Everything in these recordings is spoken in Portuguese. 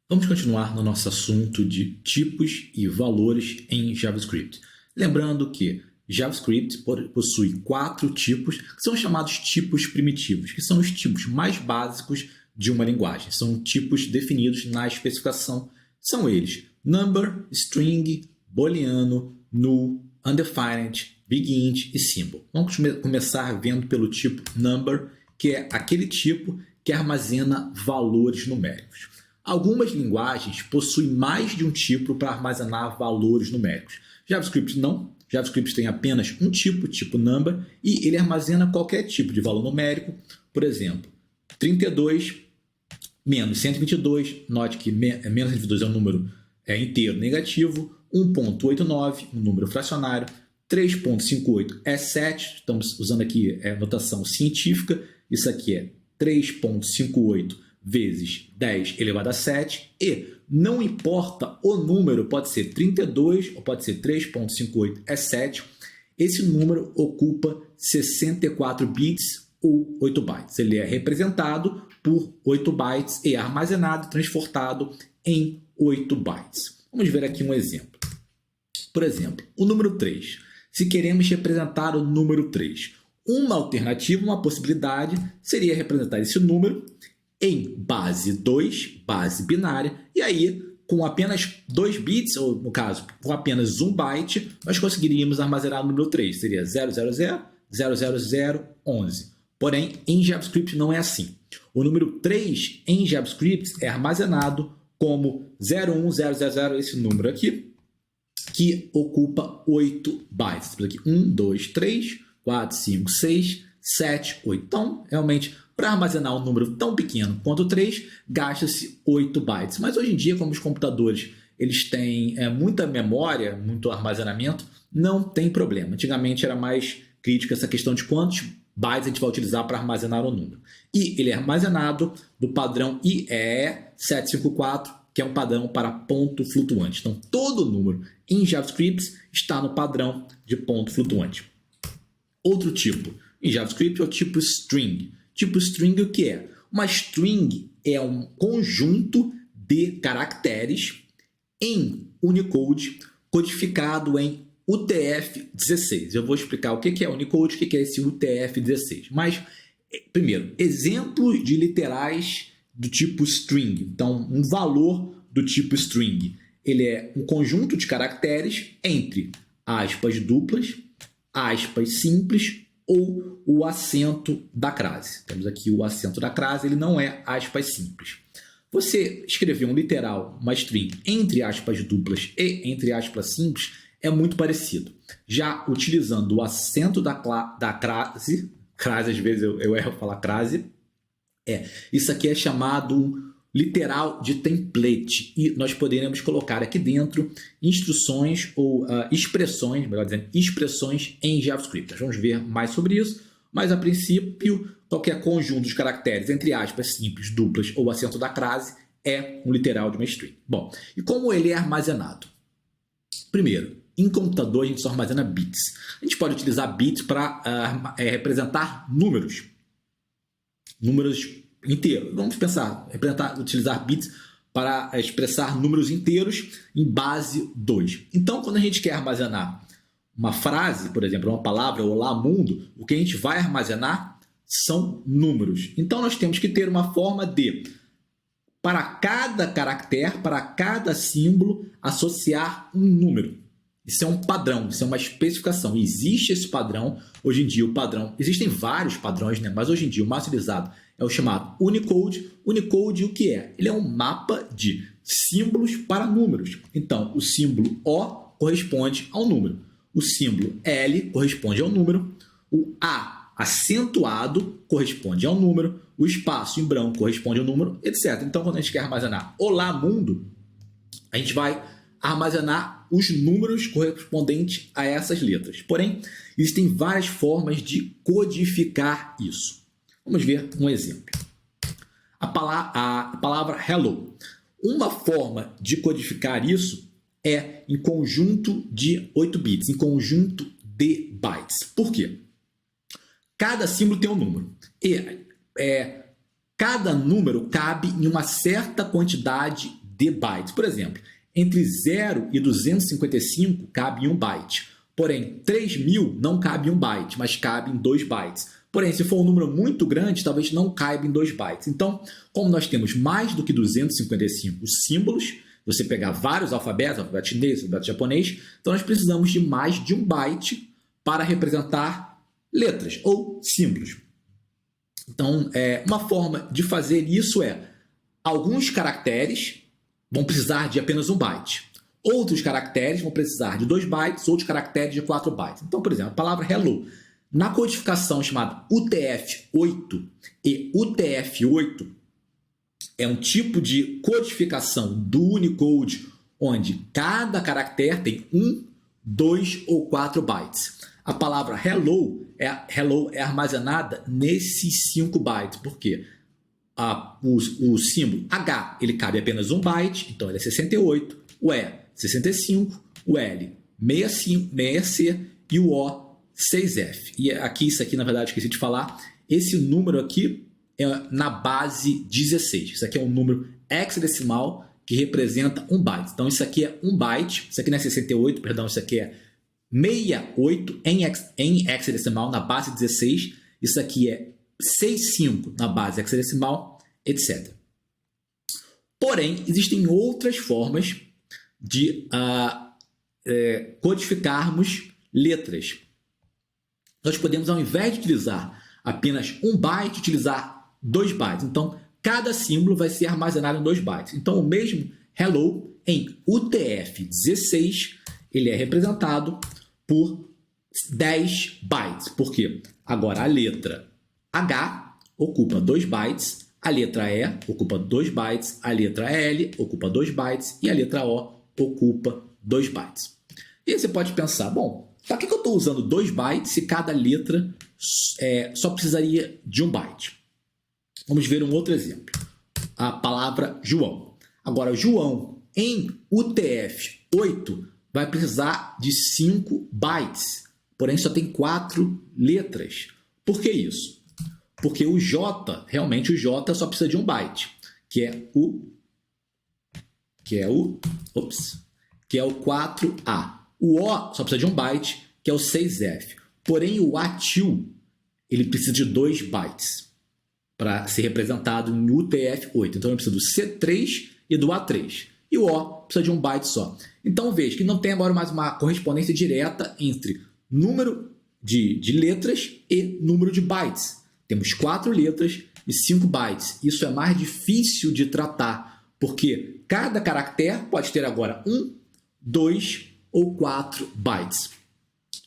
Vamos continuar no nosso assunto de tipos e valores em JavaScript. Lembrando que JavaScript possui 4 tipos que são chamados tipos primitivos, que são os tipos mais básicos de uma linguagem. São tipos definidos na especificação. São eles: number, string, booleano, null, undefined, big int e symbol. Vamos começar vendo pelo tipo number, que é aquele tipo que armazena valores numéricos. Algumas linguagens possuem mais de um tipo para armazenar valores numéricos. JavaScript não. JavaScript tem apenas um tipo number, e ele armazena qualquer tipo de valor numérico. Por exemplo, 32 menos 122, note que menos 122 é um número inteiro negativo, 1.89, um número fracionário, 3.58 é 7, estamos usando aqui notação científica, isso aqui é 3.58 vezes 10 elevado a 7, e não importa o número, pode ser 32 ou pode ser 3.58 é 7, esse número ocupa 64 bits ou 8 bytes. Ele é representado por 8 bytes e armazenado e transportado em 8 bytes. Vamos ver aqui um exemplo. Por exemplo, o número 3. Se queremos representar o número 3, uma alternativa, uma possibilidade, seria representar esse número em base 2, base binária, e aí, com apenas 2 bits, ou no caso, com apenas 1 byte, nós conseguiríamos armazenar o número 3. Seria 0000011. Porém, em JavaScript não é assim. O número 3 em JavaScript é armazenado como 01000, esse número aqui, que ocupa 8 bytes. Temos aqui 1, 2, 3, 4, 5, 6, 7, 8. Então, realmente, para armazenar um número tão pequeno quanto 3, gasta-se 8 bytes. Mas hoje em dia, como os computadores eles têm muita memória, muito armazenamento, não tem problema. Antigamente era mais crítica essa questão de quantos bytes a gente vai utilizar para armazenar o número. E ele é armazenado no padrão IEEE754, que é um padrão para ponto flutuante. Então, todo número em JavaScript está no padrão de ponto flutuante. Outro tipo em JavaScript é o tipo string. Tipo string, o que é? Uma string é um conjunto de caracteres em Unicode codificado em UTF-16. Eu vou explicar o que é Unicode, o que é esse UTF-16. Mas, primeiro, exemplos de literais do tipo string. Então, um valor do tipo string. Ele é um conjunto de caracteres entre aspas duplas, aspas simples ou o acento da crase. Temos aqui o acento da crase, ele não é aspas simples. Você escrever um literal, uma string, entre aspas duplas e entre aspas simples, é muito parecido. Já utilizando o acento da crase, às vezes eu erro falar crase, isso aqui é chamado literal de template, e nós poderemos colocar aqui dentro instruções ou expressões, melhor dizendo, expressões em JavaScript. Nós vamos ver mais sobre isso, mas a princípio, qualquer conjunto de caracteres, entre aspas, simples, duplas ou acento da crase, é um literal de uma string. Bom, e como ele é armazenado? Primeiro, em computador a gente só armazena bits. A gente pode utilizar bits para representar números inteiros. Vamos pensar, utilizar bits para expressar números inteiros em base 2. Então, quando a gente quer armazenar uma frase, por exemplo, uma palavra, olá mundo, o que a gente vai armazenar são números. Então, nós temos que ter uma forma de, para cada caractere, para cada símbolo, associar um número. Isso é um padrão, isso é uma especificação. Existe esse padrão. Hoje em dia, o padrão... Existem vários padrões, né? Mas hoje em dia, o mais utilizado é o chamado Unicode. Unicode, o que é? Ele é um mapa de símbolos para números. Então, o símbolo O corresponde ao número. O símbolo L corresponde ao número. O A acentuado corresponde ao número. O espaço em branco corresponde ao número, etc. Então, quando a gente quer armazenar Olá Mundo, a gente vai armazenar os números correspondentes a essas letras. Porém, existem várias formas de codificar isso. Vamos ver um exemplo. A palavra hello. Uma forma de codificar isso é em conjunto de 8 bits, em conjunto de bytes. Por quê? Cada símbolo tem um número. E cada número cabe em uma certa quantidade de bytes. Por exemplo, entre 0 e 255 cabe 1 byte. Porém, 3.000 não cabe 1 byte, mas cabe em 2 bytes. Porém, se for um número muito grande, talvez não caiba em 2 bytes. Então, como nós temos mais do que 255 símbolos, você pegar vários alfabetos, alfabeto chinês, alfabeto japonês, então nós precisamos de mais de 1 byte para representar letras ou símbolos. Então, uma forma de fazer isso alguns caracteres vão precisar de apenas 1 byte. Outros caracteres vão precisar de 2 bytes, outros caracteres de 4 bytes. Então, por exemplo, a palavra hello. Na codificação chamada UTF-8 e UTF-8 é um tipo de codificação do Unicode onde cada caractere tem 1, 2 ou 4 bytes. A palavra hello é armazenada nesses 5 bytes. Por quê? O símbolo H ele cabe apenas 1 byte, então ele é 68, o E 65, o L 65, 6C e o O 6F. E aqui, isso aqui, na verdade, esqueci de falar, esse número aqui é na base 16. Isso aqui é um número hexadecimal que representa 1 byte. Então, isso aqui é 1 byte, isso aqui não é 68, perdão, isso aqui é 68 em hexadecimal na base 16, isso aqui é 65 na base hexadecimal, etc. Porém, existem outras formas de codificarmos letras. Nós podemos, ao invés de utilizar apenas 1 byte, utilizar 2 bytes. Então, cada símbolo vai ser armazenado em 2 bytes. Então, o mesmo hello em UTF-16, ele é representado por 10 bytes. Por quê? Agora, a letra H ocupa 2 bytes, a letra E ocupa 2 bytes, a letra L ocupa 2 bytes e a letra O ocupa 2 bytes. E aí você pode pensar, bom, para que eu estou usando 2 bytes se cada letra só precisaria de 1 byte? Vamos ver um outro exemplo. A palavra João. Agora, João em UTF-8 vai precisar de 5 bytes, porém só tem 4 letras. Por que isso? Porque o J, realmente o J só precisa de 1 byte, que é o 4A. O O só precisa de 1 byte, que é o 6F. Porém, o ATIL, ele precisa de 2 bytes para ser representado em UTF-8. Então, ele precisa do C3 e do A3. E o O precisa de 1 byte só. Então, veja que não tem agora mais uma correspondência direta entre número de letras e número de bytes. Temos 4 letras e 5 bytes. Isso é mais difícil de tratar, porque cada caractere pode ter agora 1, 2 ou 4 bytes.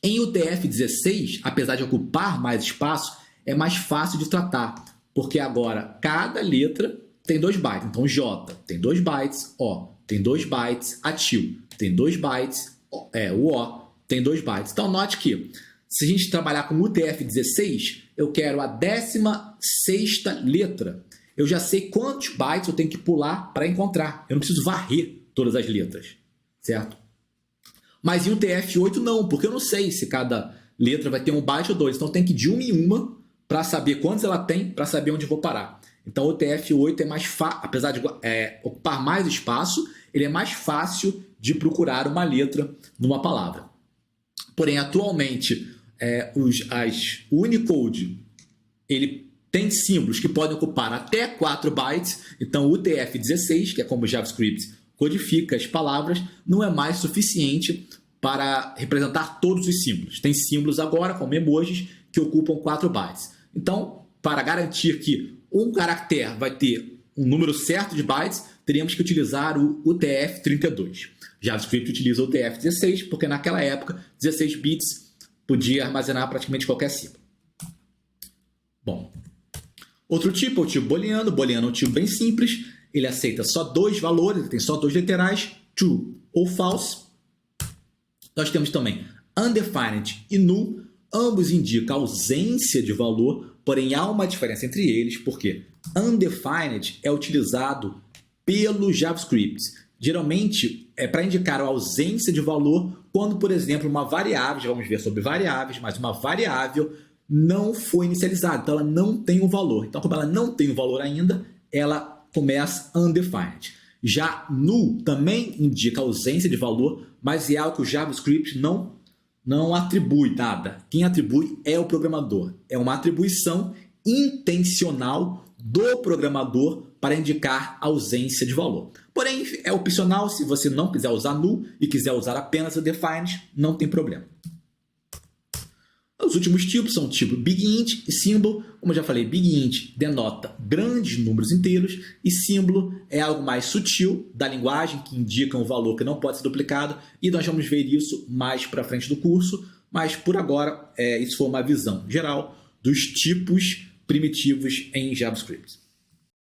Em UTF-16, apesar de ocupar mais espaço, é mais fácil de tratar, porque agora cada letra tem 2 bytes. Então, J tem 2 bytes, O tem 2 bytes, ATIL tem 2 bytes, o O tem 2 bytes. Então, note que se a gente trabalhar com UTF-16, eu quero a 16ª letra. Eu já sei quantos bytes eu tenho que pular para encontrar. Eu não preciso varrer todas as letras, certo? Mas em UTF-8 não, porque eu não sei se cada letra vai ter 1 byte ou 2. Então, eu tenho que ir de uma em uma para saber quantos ela tem, para saber onde eu vou parar. Então, o UTF-8 é mais fácil, apesar de ocupar mais espaço, ele é mais fácil de procurar uma letra numa palavra. Porém, atualmente, o Unicode ele tem símbolos que podem ocupar até 4 bytes. Então, o UTF-16, que é como o JavaScript codifica as palavras, não é mais suficiente para representar todos os símbolos. Tem símbolos agora, como emojis, que ocupam 4 bytes. Então, para garantir que um caractere vai ter um número certo de bytes, teríamos que utilizar o UTF-32. JavaScript utiliza o UTF-16 porque naquela época 16 bits podia armazenar praticamente qualquer símbolo. Bom, outro tipo é o tipo booleano. Booleano é um tipo bem simples. Ele aceita só 2 valores, ele tem só 2 literais, true ou false. Nós temos também undefined e null. Ambos indicam ausência de valor, porém há uma diferença entre eles, porque undefined é utilizado pelo JavaScript. Geralmente é para indicar a ausência de valor quando, por exemplo, uma variável, já vamos ver sobre variáveis, mas uma variável não foi inicializada, então ela não tem um valor. Então, como ela não tem um valor ainda, ela começa undefined. Já null também indica ausência de valor, mas é algo que o JavaScript não atribui nada. Quem atribui é o programador. É uma atribuição intencional do programador para indicar ausência de valor. Porém, é opcional. Se você não quiser usar null e quiser usar apenas o defined, não tem problema. Os últimos tipos são o tipo BigInt e símbolo. Como eu já falei, BigInt denota grandes números inteiros e símbolo é algo mais sutil da linguagem, que indica um valor que não pode ser duplicado, e nós vamos ver isso mais para frente do curso, mas por agora isso foi uma visão geral dos tipos primitivos em JavaScript.